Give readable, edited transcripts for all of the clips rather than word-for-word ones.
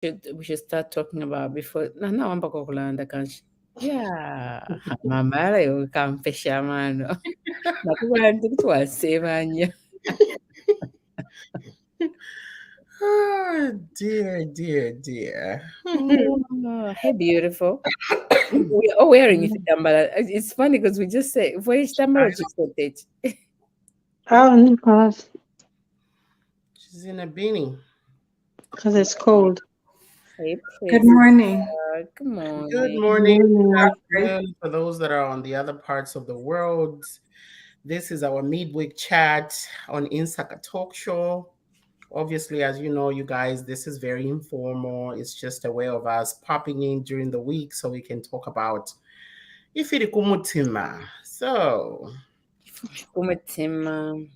we should start talking about before nahamba kokulanda kanje. Yeah, mama yo kampesha mano. Nakubantu ukuthi wasebanya. Oh, dear, dear, dear. Oh, hey, beautiful. We are wearing it. It's funny because we just say, "For each tambara chikotech." Oh, Nicholas, She's in a beanie. because it's cold. Hey, Good Princess. morning. Good Good morning. morning, Mm. good afternoon for those that are on the other parts of the world. This is our midweek chat on Insaka Talk Show. Obviously, as you know, you guys, this is very informal. It's just a way of us popping in during the week so we can talk about Ifiri Kumutima. So, Kumatima.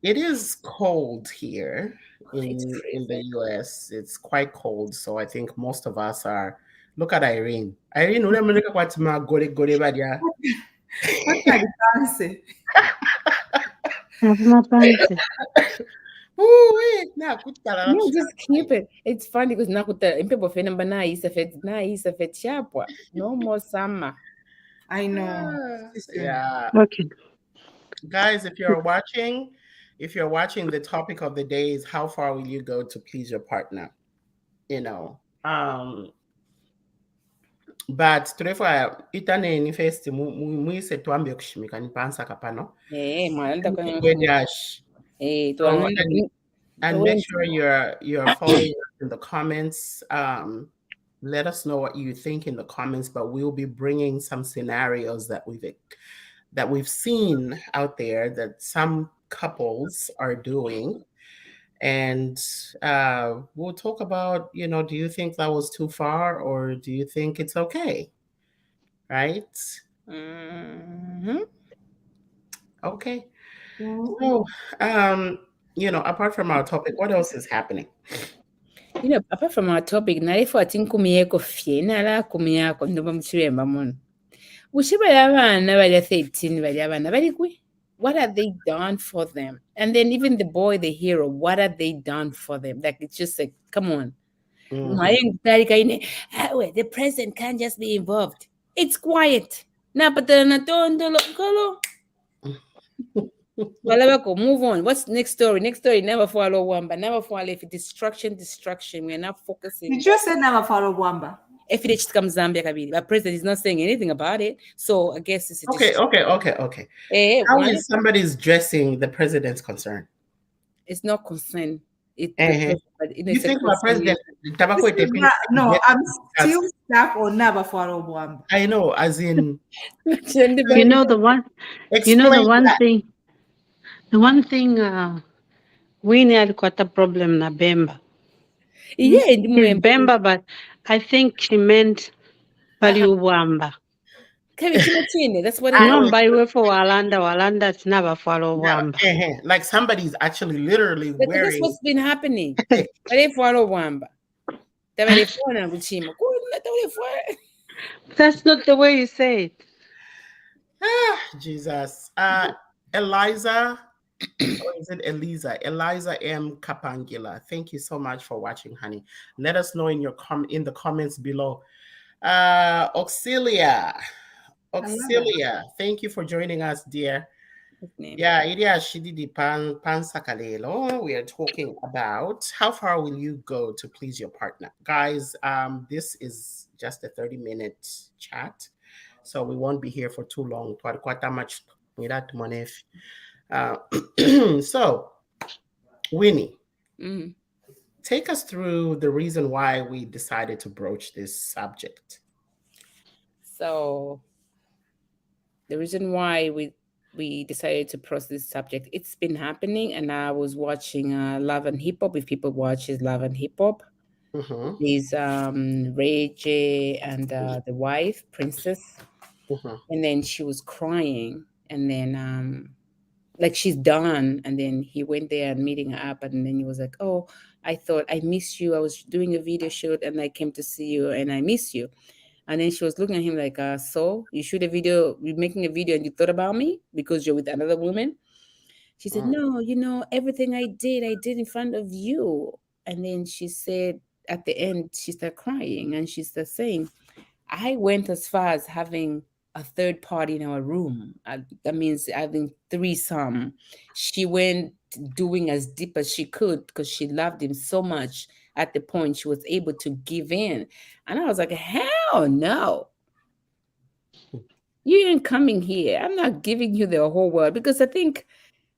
it is cold here It's in the freezing. US. It's quite cold, so I think most of us are. Look at Irene. Irene, unamunika kwa tima gore gore badia. What are the fancy? Have my pants. Ooh, na kutala No, lapsha. just keep it. It's funny because nakuta impepo fena ba na isa fet chapwa. No more summer. I know. Yeah, Okay. guys, if you're watching, the topic of the day is how far will you go to please your partner? You know, but turefa itane ni first muise tuambie kushimika ni pansa kapano. Malanda kwenye Gwediash. So tuananda and make sure you're following us in the comments. Let us know what you think in the comments, but we'll be bringing some scenarios that we've seen out there that some couples are doing, and we'll talk about, do you think that was too far or do you think it's okay, right? Mhm. Okay. So apart from our topic, what else is happening? Apart from our topic, nalifo ati nkumi yeko fye nala kumi yako ndoba mchiremba mono. Ushi bali abana bali 13 bali abana bali kwi. What have they done for them? And then even the boy, the hero, what have they done for them? Like it's just like, come on. The president can't just be involved. It's quiet. Na patana tondo kolo. Balabako, move on. What's next story? Next story, never follow one, but never follow if destruction. We're not focusing. Did you say never follow Wamba? If it comes Zambia, but president is not saying anything about it. So I guess it's okay. How is somebody's dressing the president's concern? It's not concern. You think my president? No, I'm still stuck on never follow Wamba. I know, as in. You know the one. Thing. The one thing. Winnie alikuwa ta problem na Bemba. Yeah, it's Bemba, but I think she meant Baliuwamba. That's what I know. By way for Walanda, it's never follow Wamba. Like somebody's actually literally wearing. That's what's been happening. They follow Wamba. That's not the way you say it. Jesus. Eliza, or is it Eliza? Eliza M. Kapangila. Thank you so much for watching, honey. Let us know in the comments below. Auxilia, thank you for joining us, dear. Yeah, Iria Shididi Pansakalelo. We are talking about how far will you go to please your partner. Guys, this is just a 30-minute chat, so we won't be here for too long. So, Winnie, take us through the reason why we decided to broach this subject. So, the reason why we decided to broach this subject, it's been happening, and I was watching Love and Hip Hop. If people watch Love and Hip Hop, there's Ray J and the wife, Princess, and then she was crying, and then like she's done, and then he went there and meeting her up, and then he was like, oh, I thought I missed you. I was doing a video shoot and I came to see you and I miss you. And then she was looking at him like, so you shoot a video, you're making a video and you thought about me because you're with another woman? She said, no, everything I did in front of you. And then she said at the end, she started crying and she started saying, I went as far as having a third party in our room. That means having threesome. She went doing as deep as she could because she loved him so much at the point she was able to give in. And I was like, hell no. You ain't coming here. I'm not giving you the whole world, because I think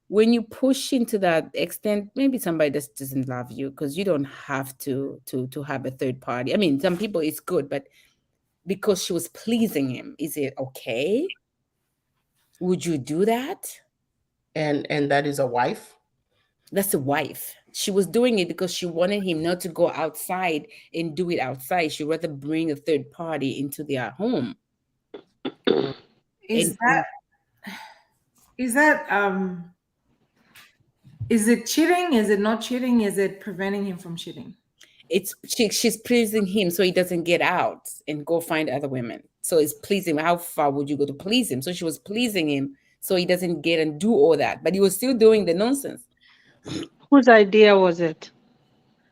when you push into that extent, maybe somebody just doesn't love you, because you don't have to have a third party. I mean, some people it's good, but because she was pleasing him, is it okay? Would you do that? And that is a wife? That's a wife. She was doing it because she wanted him not to go outside and do it outside. She'd rather bring a third party into their home. Is And that is that is it cheating? Is it not cheating? Is it preventing him from cheating? she's pleasing him so he doesn't get out and go find other women. So it's pleasing. How far would you go to please him? So she was pleasing him so he doesn't get and do all that, but he was still doing the nonsense. Whose idea was it?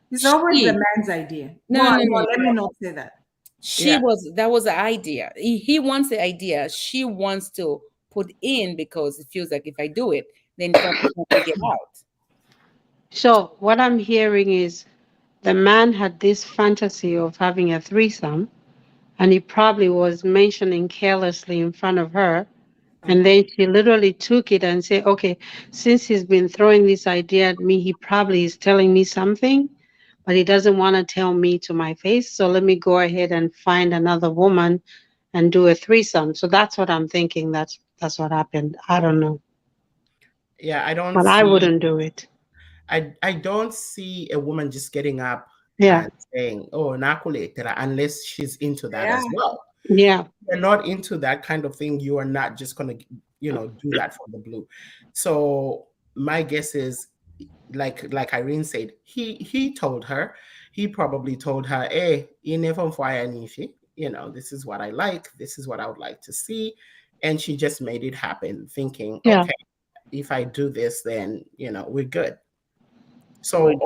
It's always the She, man's idea. no, no, no, Let me not say that. she Yeah. was, that was the idea. He wants the idea. She wants to put in because it feels like if I do it, then something's going to get out. So what I'm hearing is the man had this fantasy of having a threesome, and he probably was mentioning carelessly in front of her. And then she literally took it and said, okay, since he's been throwing this idea at me, he probably is telling me something, but he doesn't want to tell me to my face. So let me go ahead and find another woman and do a threesome. So that's what I'm thinking. That's what happened. I don't know. Yeah, I don't But I see wouldn't do it. I don't see a woman just getting up Yeah. and saying, "Oh, nakuletera," unless she's into that Yeah. as well. Yeah. If you're not into that kind of thing, you are not just gonna, do that for the blue. So my guess is, like Irene said, he told her, he probably told her, "Hey, you never fire nishi. This is what I like. This is what I would like to see," and she just made it happen, thinking, Yeah. "Okay, if I do this, then we're good." So,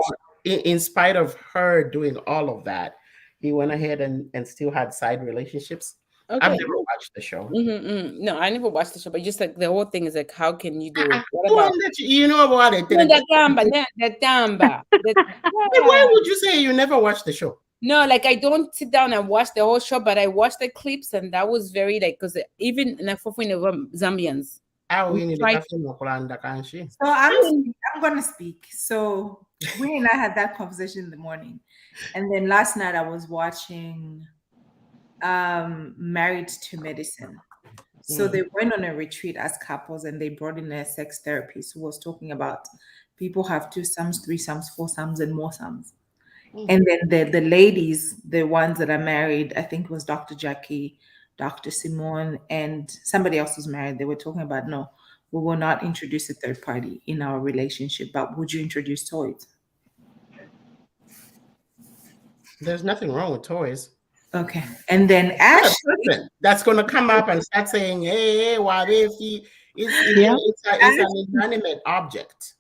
Good. in spite of her doing all of that, he went ahead and still had side relationships. I've Okay. never watched the show. No, I never watched the show, but just like the whole thing is like, how can you do it? What The about one that you know about it. no, the gamba, the gamba, Why would you say you never watched the show? no, like I don't sit down and watch the whole show, but I watched the clips, and that was very like, because even in a Zambians, Ah, we we need try. to Mokulanda, can't she? So I'm gonna speak. So we and I had that conversation in the morning, and then last night I was watching Married to Medicine. So they went on a retreat as couples, and they brought in a sex therapist who was talking about people have two sums, three sums, four sums, and more sums. And then the ladies, the ones that are married, I think it was Dr. Jackie, Dr. Simone, and somebody else was married. They were talking about, no, we will not introduce a third party in our relationship, but would you introduce toys? There's nothing wrong with toys. Okay. And then Not a Ashley, person that's going to come up and start saying, "Hey, what if he?" Yeah. It's an inanimate object.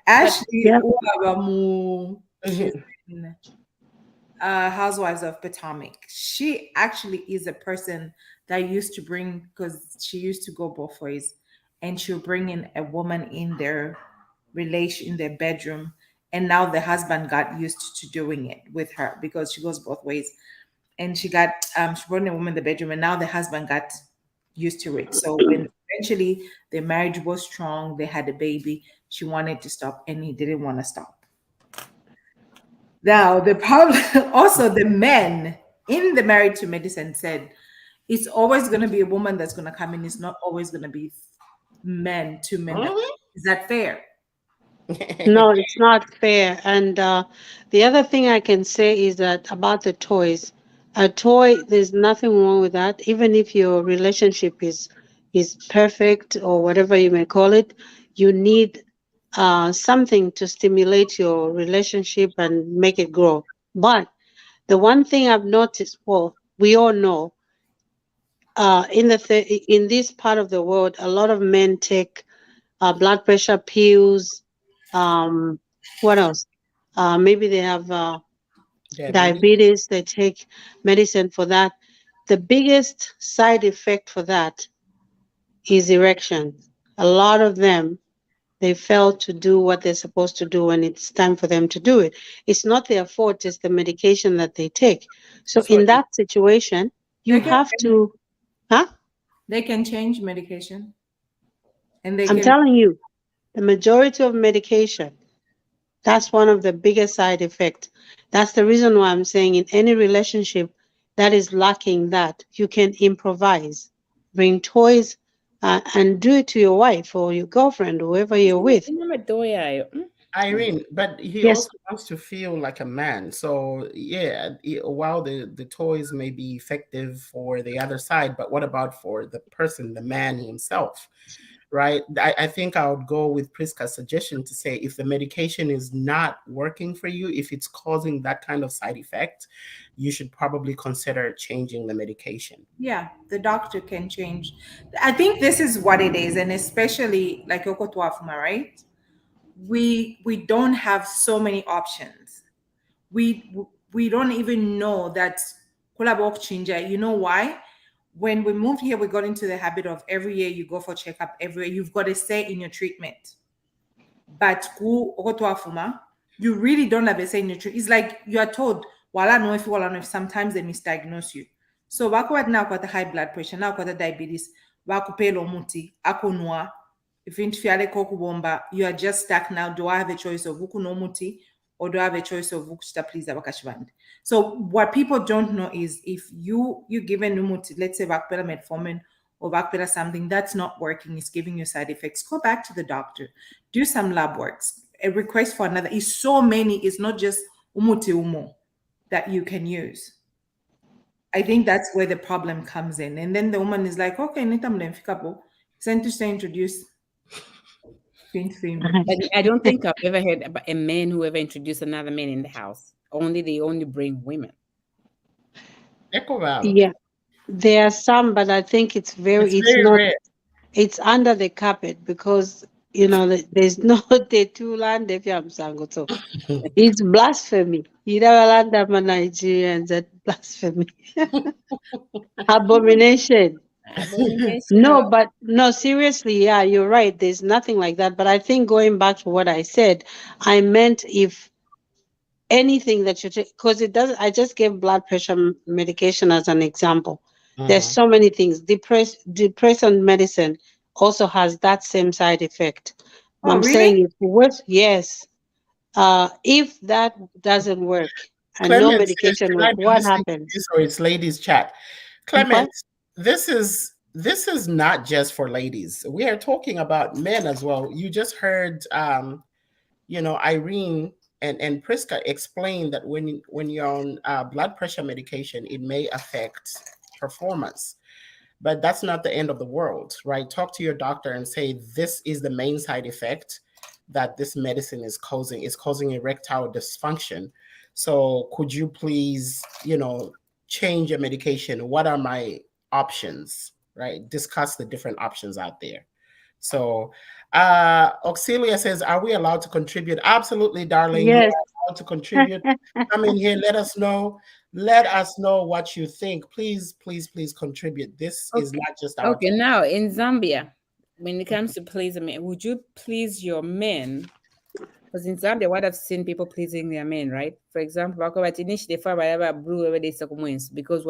Ashley, Yeah. Uwabamu, Housewives of Potomac. She actually is a person that used to bring, because she used to go both ways, and she'll bring in a woman in their relation, in their bedroom, and now the husband got used to doing it with her because she goes both ways, and she brought in a woman in the bedroom, and now the husband got used to it. So when eventually their marriage was strong, they had a baby, she wanted to stop, and he didn't want to stop. Now, the problem also, the men in the Married to Medicine said it's always going to be a woman that's going to come in. It's not always going to be men, two men. Is that fair? No, it's not fair. And the other thing I can say is that about the toys, a toy, there's nothing wrong with that. Even if your relationship is perfect or whatever you may call it, you need something to stimulate your relationship and make it grow. But the one thing I've noticed, well, we all know, in this part of the world, a lot of men take blood pressure pills. What else? maybe they have Diabetes. diabetes, they take medicine for that. The biggest side effect for that is erection. A lot of them, they fail to do what they're supposed to do when it's time for them to do it. It's not their fault, it's the medication that they take. So So in that situation, you They can have to, huh? they can change medication, and they I'm can. telling you, the majority of medication, that's one of the biggest side effects. That's the reason why I'm saying in any relationship that is lacking that, you can improvise, bring toys, and do it to your wife or your girlfriend, whoever you're with. Irene, but he Yes, also wants to feel like a man. So yeah, while the toys may be effective for the other side, but what about for the person, the man himself, right? I think I would go with Priska's suggestion to say if the medication is not working for you, if it's causing that kind of side effect, you should probably consider changing the medication. Yeah, the doctor can change. I think this is what it is, and especially like Okotwafuma, right? We don't have so many options. We we don't even know that Kulabok Chinja. You know why? When we moved here, we got into the habit of every year you go for checkup. Every year you've got to stay in your treatment. But ku Okotwafuma, you really don't have a say in your treatment. It's like you are told, wala no if wala no if sometimes they misdiagnose you. So wako now got the high blood pressure, now got the diabetes, wako pelo muti, ako noa. If interfiale koku bomba, you are just stuck now. Do I have a choice of wuku no muti or do I have a choice of wukusta please abakashband? So what people don't know is if you given numuti, let's say vakpela metformin or vakpela something that's not working, is giving you side effects, go back to the doctor, do some lab works. A request for another is so many, it's not just umuti umo that you can use. I think that's where the problem comes in. And then the woman is like, okay, nitam lemfikapo, sent to say introduce film. But I don't think I've ever heard about a man who ever introduced another man in the house. They only bring women. Ecoval. yeah, there are some, but I think It's it's very not, rare. it's under the carpet because, there's no the two land if I'm sango. So it's blasphemy. You never land up Nigerians that blasphemy. Abomination. Abomination. No, but no, seriously, yeah, you're right. There's nothing like that. But I think going back to what I said, I meant if anything that you take, because it does, I just gave blood pressure medication as an example. There's Mhm. so many things. Depression medicine also has that same side effect. Oh, I'm really? saying if works, yes. If that doesn't work and no Clement says, medication "Should work, I be what listening to happens? this or it's ladies' chat?" Okay. Clement, this is not just for ladies. We are talking about men as well. You just heard, Irene and Priska explain that when you're on blood pressure medication, it may affect performance. But that's not the end of the world, right? Talk to your doctor and say this is the main side effect that this medicine is causing. It's causing erectile dysfunction. So could you please, change your medication? What are my options? Right? Discuss the different options out there. So Auxilia says, are we allowed to contribute? Absolutely, darling. You Yes. are allowed to contribute. Come in here, let us know. Let us know what you think. Please, please, please contribute. This is Okay. not just our Okay. talk. Now in Zambia, when it comes to please a man, would you please your men? Because in Zambia, what I've seen people pleasing their men, right? For example, bako batinishi defa bayaba brew every day because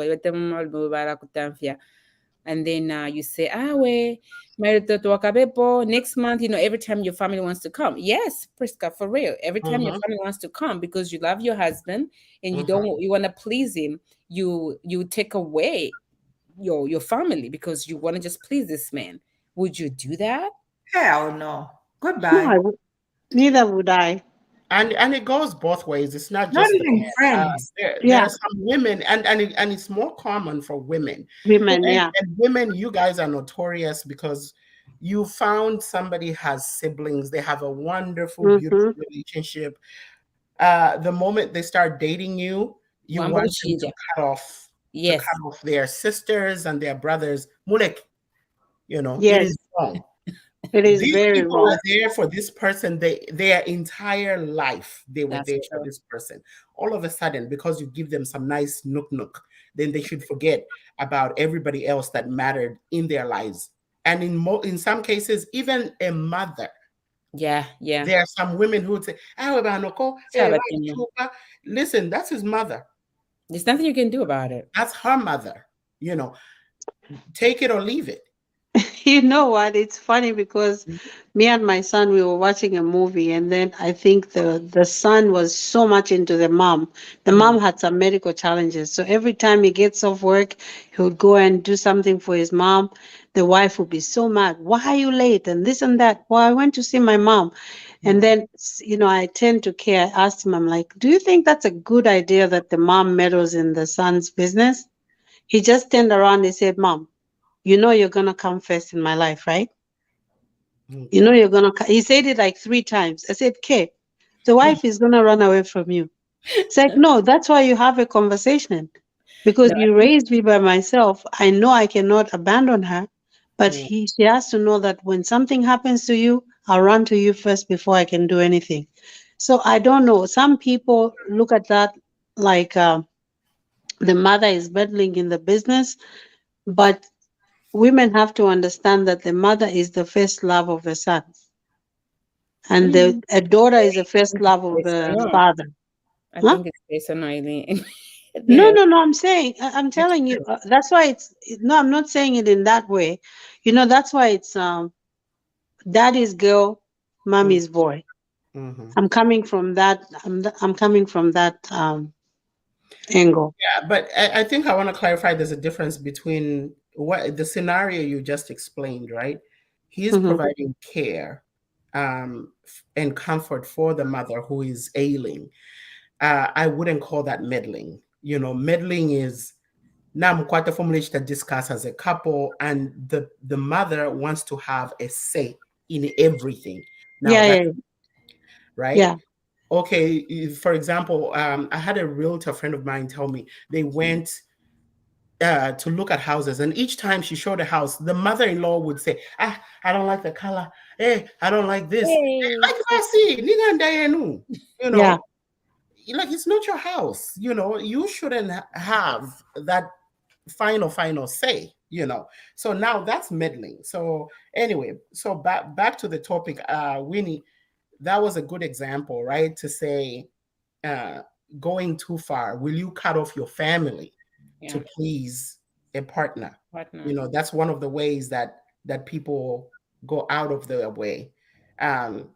and then you say, we next month, every time your family wants to come. Yes, Priska, for real. Every time your Mhm, family wants to come because you love your husband and mhm. you want to please him, you take away your family because you want to just please this man. Would you do that? Hell no. No, Goodbye. neither would I. And it goes both ways. It's not Not just the even men. friends. There Yeah, are some women, and it's more common for women. women, And, yeah. and women, you guys are notorious because you found somebody has siblings. They have a wonderful, beautiful Mm-hmm. relationship. The moment they start dating you, you Wamba want them to uchinja. cut Yes. off their sisters and their brothers. Mulek, it Yes. is wrong. It is These very people wrong. are there for this person. Their entire life, they were That's there for true. this person. All of a sudden, because you give them some nice nook, then they should forget about everybody else that mattered in their lives. And in some cases, even a mother. Yeah, yeah. There are some women who would say, "Ah, we ba noko, eh, Sorry, right, chupa." Listen, that's his mother. there's nothing you can do about it. That's her mother. You know, take it or leave it. You know what? It's funny because me and my son, we were watching a movie, and then I think the son was so much into the mom. The Mhm. mom had some medical challenges, so every time he gets off work, he would go and do something for his mom. The wife would be so mad. Why are you late? And this and that. Well, I went to see my mom, and Mhm. then I tend to care. I asked him, I'm like, do you think that's a good idea that the mom meddles in the son's business? He just turned around and said, Mom, you know you're gonna come first in my life, right? You know Okay. you're gonna. He said it like 3 times. I said, "Kay, the wife is gonna run away from you." It's like, no, that's why you have a conversation, because No, I you think raised me by myself. I know I cannot abandon her, but Mm. she has to know that when something happens to you, I'll run to you first before I can do anything. So I don't know. Some people look at that like the mother is meddling in the business, but women have to understand that the mother is the first love of the son, and a daughter is the first love of it's the personal. father. I Huh? think it's personal, Eileen. No, Yeah, no, no. I'm saying, I'm It's telling you. true. That's why no, I'm not saying it in that way. That's why it's daddy's girl, Mm. mommy's boy. Mhm. I'm coming from that. I'm coming from that angle. Yeah, but I think I want to clarify there's a difference between what the scenario you just explained, right? He is Hmm. providing care and comfort for the mother who is ailing. I wouldn't call that meddling. Meddling is now quite a formulation to discuss as a couple, and the mother wants to have a say in everything. Now Yeah, that yeah, right? yeah. Okay, for example, I had a realtor friend of mine tell me they went to look at houses, and each time she showed a house, the mother-in-law would say, "Ah, I don't like the color. Hey, I don't like this. hey, Like I see, you Yeah. know, like it's not your house. You shouldn't have that final say. So now that's meddling. So anyway, so back to the topic, Winnie, that was a good example, right? To say uh, going too far, will you cut off your family to yeah, please a partner? partner. That's one of the ways that people go out of their way. Um,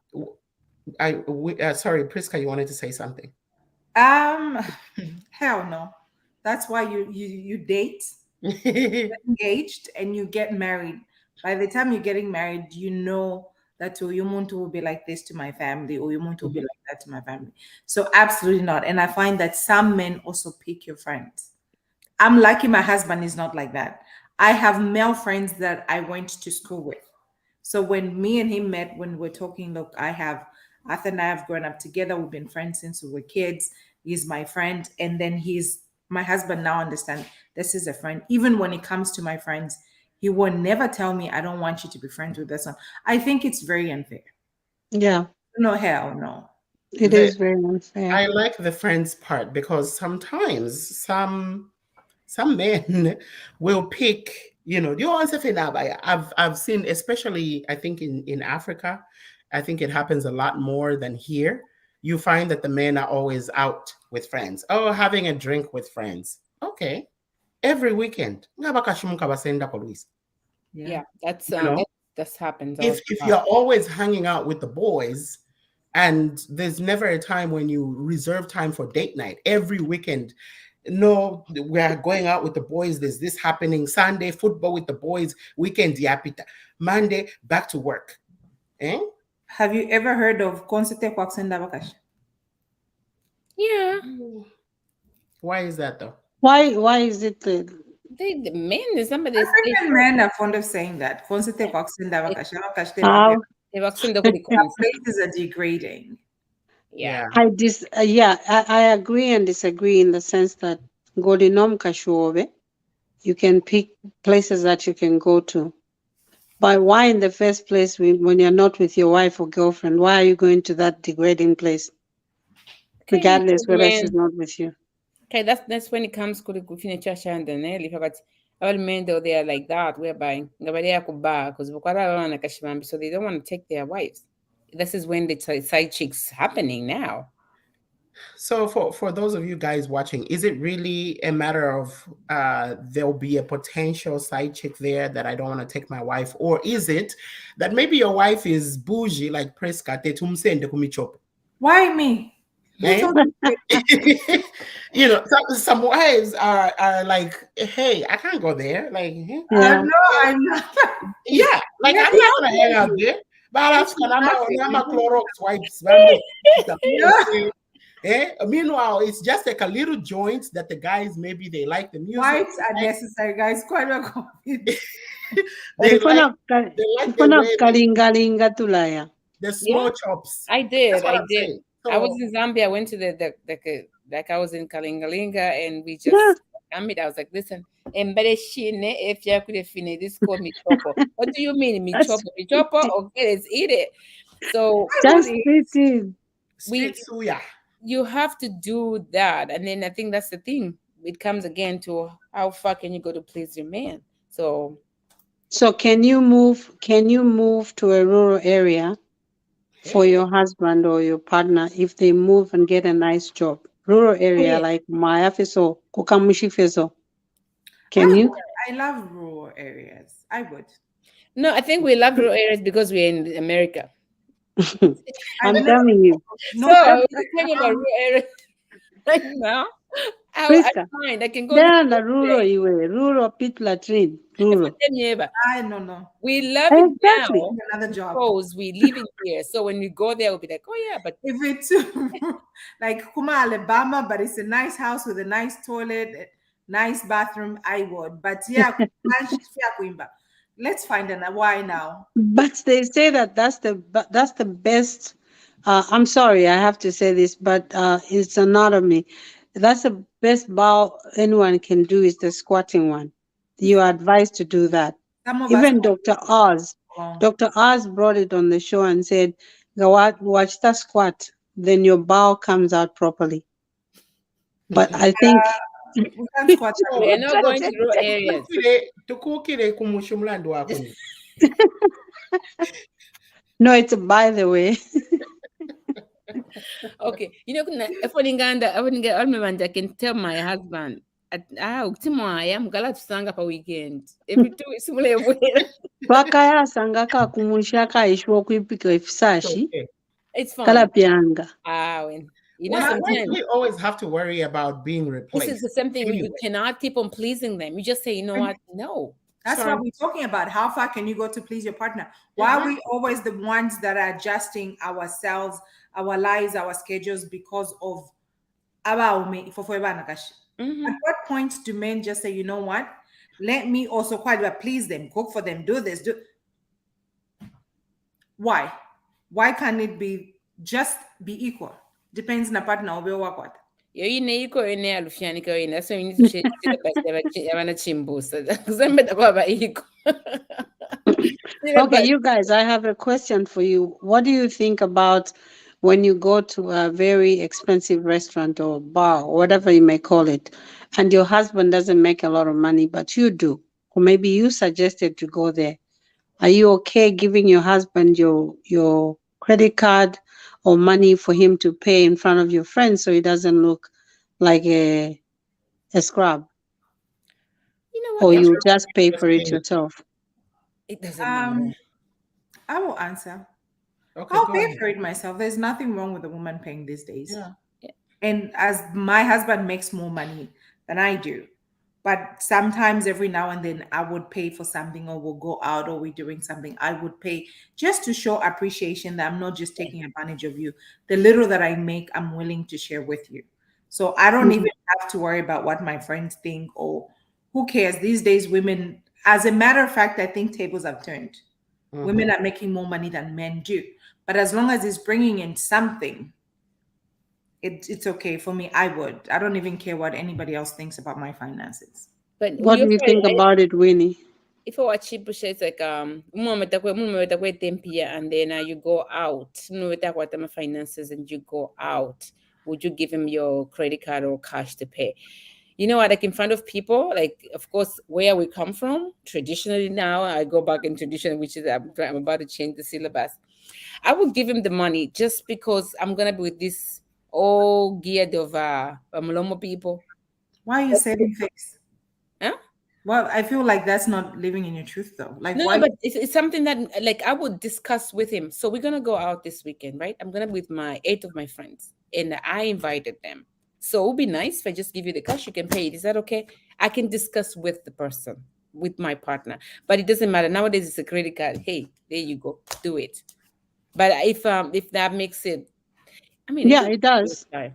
sorry, Priska, you wanted to say something. Um, hell no. That's why you date, engaged, and you get married. By the time you're getting married, you know that Oyumuntu will be like this to my family, or Oyumuntu will be Mhm. like that to my family. So absolutely not. And I find that some men also pick your friends. I'm lucky my husband is not like that. I have male friends that I went to school with. So when me and him met, when we're talking, look, Arthur and I have grown up together. We've been friends since we were kids. He's my friend. And then my husband now understand this is a friend. Even when it comes to my friends, he will never tell me, I don't want you to be friends with this one. I think it's very unfair. Yeah. No, hell no. It the is very unfair. I like the friends part because sometimes some men will pick, the answer for now. I've seen, especially I think in Africa, I think it happens a lot more than here. You find that the men are always out with friends. Oh, having a drink with friends. Okay. Every weekend. Nga bakashumuka basenda ko Luis. Yeah. Yeah, that's You know, that happens all if the if time. you're always hanging out with the boys and there's never a time when you reserve time for date night every weekend. No, we are going out with the boys. There's this happening Sunday, football with the boys, weekend, yapita. Monday, back to work. Eh? Have you ever heard of Konsete Kwaksenda Bakash? Yeah, Why is that though? Why is it the the men is somebody they African men are fond of saying that. Konsete Kwaksenda they Bakash. Bakash, they love it. how? they vaccine the good Our cause. places are degrading. Yeah, Yeah. Yeah, I agree and disagree in the sense that Godinom Kashuove, you can pick places that you can go to. But why in the first place, when you're not with your wife or girlfriend, why are you going to that degrading place, Okay, regardless whether she's man. not with you? Okay, that's when it comes to the kufine chasha and then but all men though they are like that, whereby nobody could bar because so they don't want to take their wives. This is when the side chicks happening now. So for those of you guys watching, is it really a matter of there'll be a potential side chick there that I don't want to take my wife, or is it that maybe your wife is bougie like Prescott tumsende kumichop? Why me? Who Eh? told you? You know, some wives are like, hey, I can't go there. Like, Yeah. No, I'm not. yeah, like Let I'm me not gonna hang tell out you. there. But It's I'm a nothing. Clorox wipes. No, Meanwhile, it's just like a little joint that the guys maybe they like the music, whites are necessary, guys. Quite welcome. they like they like the Kufuna way kalingalinga tulaya. the Yeah, small chops. I That's did. what I I'm did. saying. I was So in Zambia. I went to like I was in Kalingalinga and we Yeah. just I mean I was like, listen, embarrassing if you could finish this called me chopper. What do you mean me Just chopper? Me spit chopper? it. Okay, let's eat it. So I would Just eat. spit it. street we suya. you have to do that. And then I think that's the thing. It comes again to how far can you go to please your man? So So can you move to a rural area for Hey, your husband or your partner if they move and get a nice job? Rural oh area yeah. like Mayafeso, Kukamushifeso. Can I you? would. I love rural areas. I would. No, I think we love rural areas because we're in America. I I'm no, telling you. So no. I was talking about rural areas right now. I Priska, mind I can go there to are rural iwe, rural pit latrine, rural. I no no. we love it Exactly. now Another job. because we live in here. So when we go there, we'll be like, oh yeah, but If it's like Kuma, Alabama, but it's a nice house with a nice toilet, nice bathroom, I would. But yeah, let's find an why now. But they say that that's the best. I'm sorry, I have to say this, but it's anatomy. That's the best bow anyone can do is the squatting one. You are advised to do that. Some of us Even wrong. Dr. Oz brought it on the show and said, "Go out, watch that squat, then your bow comes out properly." But I think We can't squat that we so are long. not going to rural areas. tukukire kumushumlandu wakuni. no, it's a by the way. Okay, if I remember, I can tell my husband. I am gala tusanga pa weekend. Every 2 weeks, Twakayasanga kakumusha ishwa kwipika efisashi Okay. it's fine. kalapyanga. When Why do sometimes we always have to worry about being this is replaced? the same thing. You Anyway, cannot keep on pleasing them. You just say, you know what? No. That's sorry. what we're talking about. How far can you go to please your partner? Why are we always the ones that are adjusting ourselves, our lives, our schedules because of Mm-hmm. at what point do men just say, you know what? Let me also quite well please them, cook for them, do this, do why? Why can't it be just be equal? Depends na partner or work with. Yo yine iko yene alufianika yene. That's why we need to share the best yabana chimbusa. Kuzembe takwaba iko. Okay, you guys, I have a question for you. What do you think about when you go to a very expensive restaurant or bar, or whatever you may call it, and your husband doesn't make a lot of money, but you do, or maybe you suggested to go there? Are you okay giving your husband your credit card or money for him to pay in front of your friends so he doesn't look like a scrub, You know what? or What's you your just pay for it opinion? yourself? It doesn't matter. I will answer. Okay, I'll go pay ahead. for it myself. There's nothing wrong with a woman paying these days. Yeah. And as my husband makes more money than I do, but sometimes every now and then I would pay for something or we'll go out or we're doing something. I would pay just to show appreciation that I'm not just taking advantage of you. The little that I make, I'm willing to share with you. So I don't even have to worry about what my friends think or who cares. These days, women, as a matter of fact, I think tables have turned. Women are making more money than men do. But as long as it's bringing in something, it's okay for me. I would. I don't even care what anybody else thinks about my finances. But What do you think about it, Winnie? if I watch cheap shit, it's like umama tempia, and then you go out. What my finances, and you go out. Would you give him your credit card or cash to pay? You know what? Like in front of people, like of course where we come from traditionally. Now I go back in tradition, which is I'm about to change the syllabus. I would give him the money just because I'm gonna be with this all geared of Malomo people. Why are you saving face? Huh? Well, I feel like that's not living in your truth, though. Like, No, why? no, but it's something that like I would discuss with him. So we're gonna go out this weekend, right? I'm gonna be with my 8 of my friends, and I invited them. So it would be nice if I just give you the cash, you can pay it. Is that okay? I can discuss with the person, with my partner, but it doesn't matter nowadays. It's a credit card. Hey, there you go, do it. But if that makes it, I mean, it Yeah, is it does. time.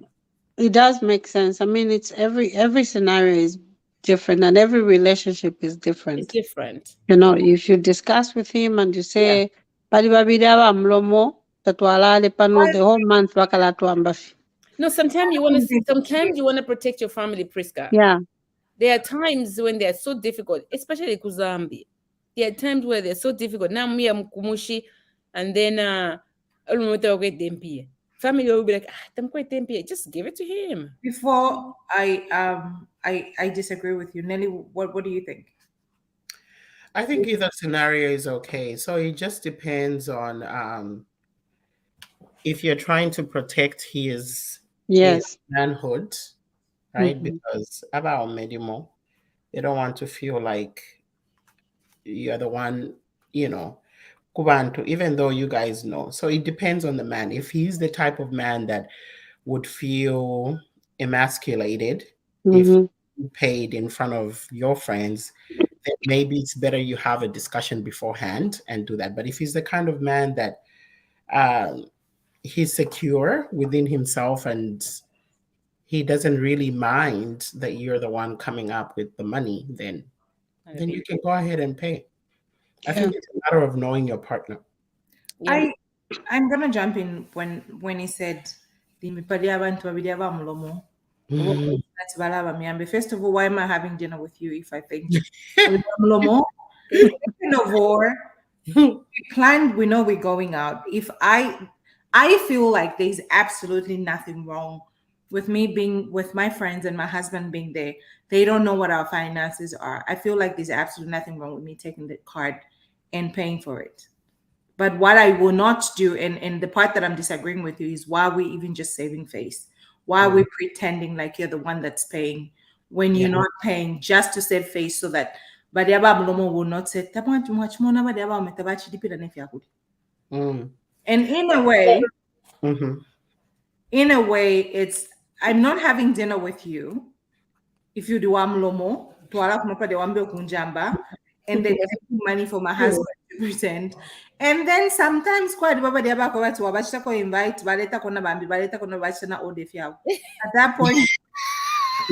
It does make sense. I mean, it's every scenario is different, and every relationship is It's different. different. You know, if you discuss with him and you Yeah. say, "Bali babida mlomo tatwala pano the whole month bakala tuambafi." No, sometimes you want to protect your family, Priska. Yeah, There are times when they are so difficult, especially Kuzambi. There are times where they're so difficult. Now me I'm kumushi, and then family will be like, just give it to him. Before I disagree with you, Nelly. What do you think? I think either scenario is okay. So it just depends on if you're trying to protect his yes. manhood, right? Hmm. Because about Medimo, they don't want to feel like you're the one, you know, Kubantu, even though you guys know. So it depends on the man. If he's the type of man that would feel emasculated if Hmm. you paid in front of your friends, then maybe it's better you have a discussion beforehand and do that. But if he's the kind of man that um, he's secure within himself and he doesn't really mind that you're the one coming up with the money, then you can go ahead and pay. I Yeah. think it's a matter of knowing your partner. Yeah. I I'm gonna jump in when he said "Limipali abantu babiri abamlomo." Mm. That's balaba miambe. First of all, why am I having dinner with you if I think Mlomo? Second of all, we planned, we know we're going out. If I feel like there's absolutely nothing wrong with me being with my friends and my husband being there. They don't know what our finances are. I feel like there's absolutely nothing wrong with me taking the card and paying for it. But what I will not do, and the part that I'm disagreeing with you, is why we even just saving face. Why are we pretending like you're the one that's paying when Yeah. you're not paying just to save face so that Badiaba Mlomo will not say, "Tapa much more na Badiaba Metabachi dipida nefiakudi." Mm. And Mhm. in a way, it's I'm not having dinner with you if you do amlomo, to allow kunapa de wambe kunjamba, and then taking money for my husband to pretend. And then sometimes quite baba de abako to wabashita ko invite baleta kona bambi baleta kona bashana odefia. At that point,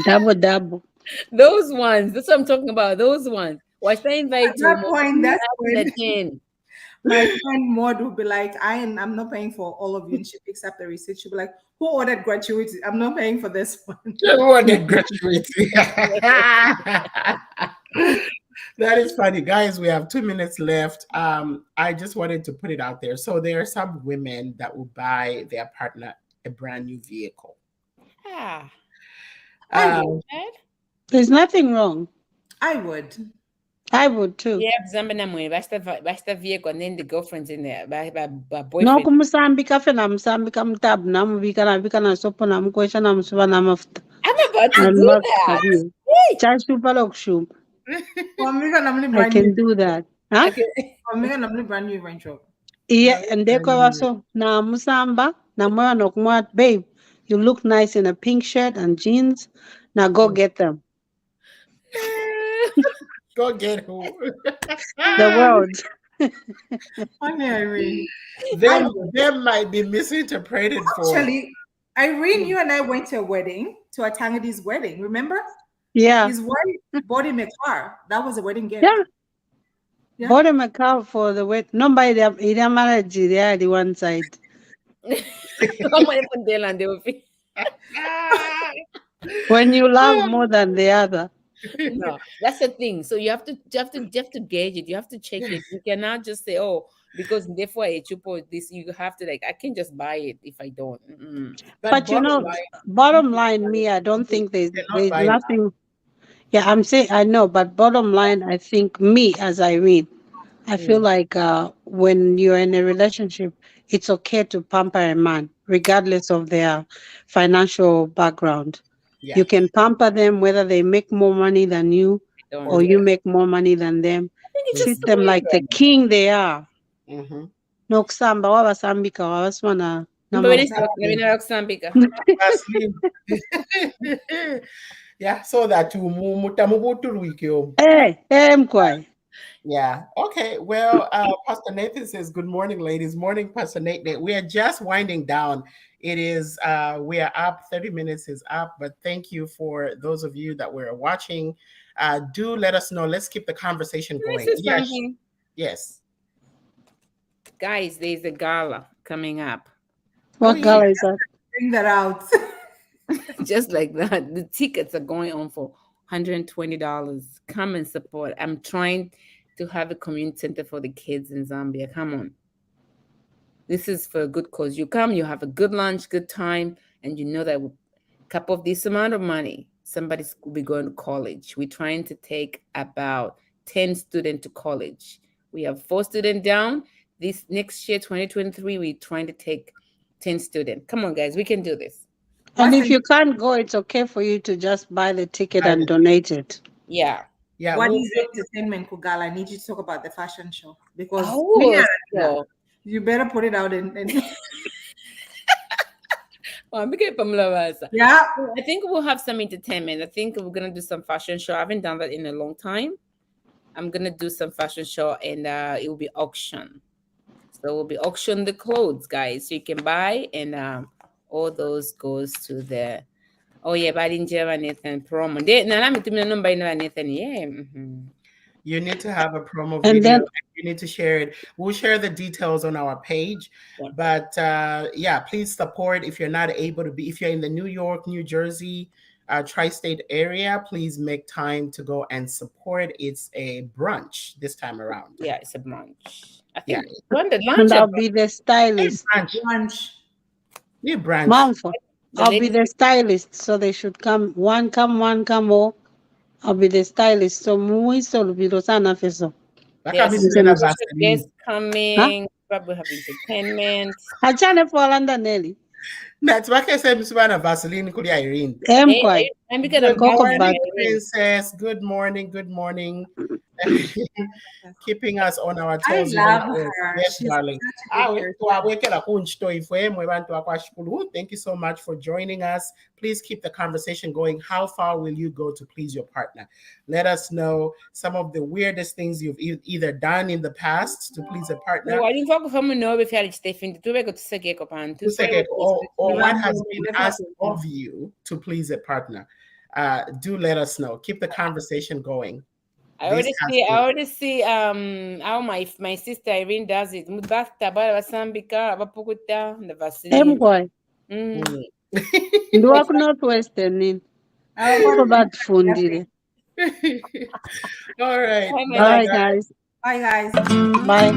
Double double. Those ones. That's what I'm talking about. Those ones. Why I at invite you that more? point, that's when The 10. my friend Maud will be like, I'm not paying for all of you. And she picks up the receipt. She'll be like, who ordered gratuity? I'm not paying for this one. What a gratuity. That is funny. Guys, we have 2 minutes left. I just wanted to put it out there. So there are some women that will buy their partner a brand new vehicle. Ah, I Um, would. There's nothing wrong. I would. I would too. yeah, Zamba na mwe. Basta vehicle, and then the girlfriend's in there. By No boyfriend. kumusambika fe namsambika mtab namuvika na sopo namukwesha namusuba namafuta I'm about to do naluwa that. kabiyo Hey, chashupa lokushumba. For me, I'm I brand new. can do that. Huh? okay. For me, I'm brand new Range Rover. Yeah, and they go also namusamba namwa nokumwa babe. You look nice in a pink shirt and jeans. Now go get them. go get who? The world. Funny, Irene. them might be misinterpreted for. Actually, Irene, you and I went to a wedding, to a Tangadi's wedding. Remember? Yeah. His wife bought him a car. That was a wedding gift. Yeah. Yeah. Bought him a car for the wait. Nobody marriage there the one side. I'm gonna put Dale and they will be. When you love more than the other. No, that's the thing. So you have to gauge it. You have to check it. You cannot just say, oh, because therefore a chupo this. You have to like, I can just buy it if I don't. Mm-mm. But But you bottom know, line, bottom line, me, I don't you think there's cannot there's buy now. nothing. Yeah, I'm saying I know, but bottom line, I think me as Irene, I feel Mm, like when you're in a relationship, it's okay to pamper a man, regardless of their financial background. yeah, You can pamper them whether they make more money than you I or don't. or you you don't. make more money than them. I think it's just Treat the them way. like the king they are. Mm-hmm. Nokusamba wabasambika wabasima But when it's n'amafuta. Sambika. Vaseline. Yeah, so that you mutamubutu. Mkwai. Yeah. Okay. Well, Pastor Nathan says, "Good morning, ladies. Morning, Pastor Nate. We are just winding down. It is. We are up. 30 minutes is up. But thank you for those of you that were watching. Do let us know. Let's keep the conversation Can I going. say Yes. something? Yes. Guys, there's a gala coming up. Oh What yeah. gala is that? Bring that out. Just like that. The tickets are going on for $120. Come and support. I'm trying to have a community center for the kids in Zambia. Come on. This is for a good cause. You come, you have a good lunch, good time, and you know that with a couple of this amount of money, somebody's will be going to college. We're trying to take about 10 students to college. We have 4 students down. This next year, 2023, we're trying to take 10 students. Come on, guys, we can do this. And What's if the you can't go, it's okay for you to just buy the ticket I and donate it. Yeah. Yeah. what We'll is the entertainment, Kugala? I need you to talk about the fashion show because Oh, so you better put it out and yeah. I think we'll have some entertainment. I think we're gonna do some fashion show. I haven't done that in a long time. I'm gonna do some fashion show and it will be auction. So we'll be auction the clothes, guys. So you can buy and all those goes to the oh yeah, but in Nathan promo. Now let me tell you number Nathan. Yeah. You need to have a promo And video. then You need to share it. We'll share the details on our page. Yeah. But yeah, please support if you're not able to be, if you're in the New York, New Jersey, tri-state area, please make time to go and support. It's a brunch this time around. Yeah, it's a brunch. I Yeah, think when the and lunch I'll about be the hey, stylist. brunch. Lunch. New brunch. Mumford. the I'll be ladies. the stylist, so they should come. One come all. I'll be the stylist. So Muiso Lubilo Sana Feso. There's Bakabizibela special Vaseline. guests coming. Probably have entertainment. Achane for London Nelly. That's why I said Msubana Vaseline kuli Irene. Mkwai. I'm because Good I'm Cock of morning, bag. princess. Good morning. Good morning. Keeping us on our I toes. love Yes, her. yes, She's darling. such a good Thank you so much for joining us. Please keep the conversation going. How far will you go to please your partner? Let us know some of the weirdest things you've either done in the past to please a partner, No, I didn't talk from no if you had Stephen to go to Sege Copan to say or what has person. been asked of you to please a partner. Do let us know. Keep the conversation going. I This already has see. I been already see. How my sister Irene does it. Mudbasta bara basambika abapukuta the Vaseline. Mkwai. Mm. Nduwa Northwest Nin. So bad fundile. all right. Bye, my All Bye, love. right, guys. guys. Bye, guys. Bye.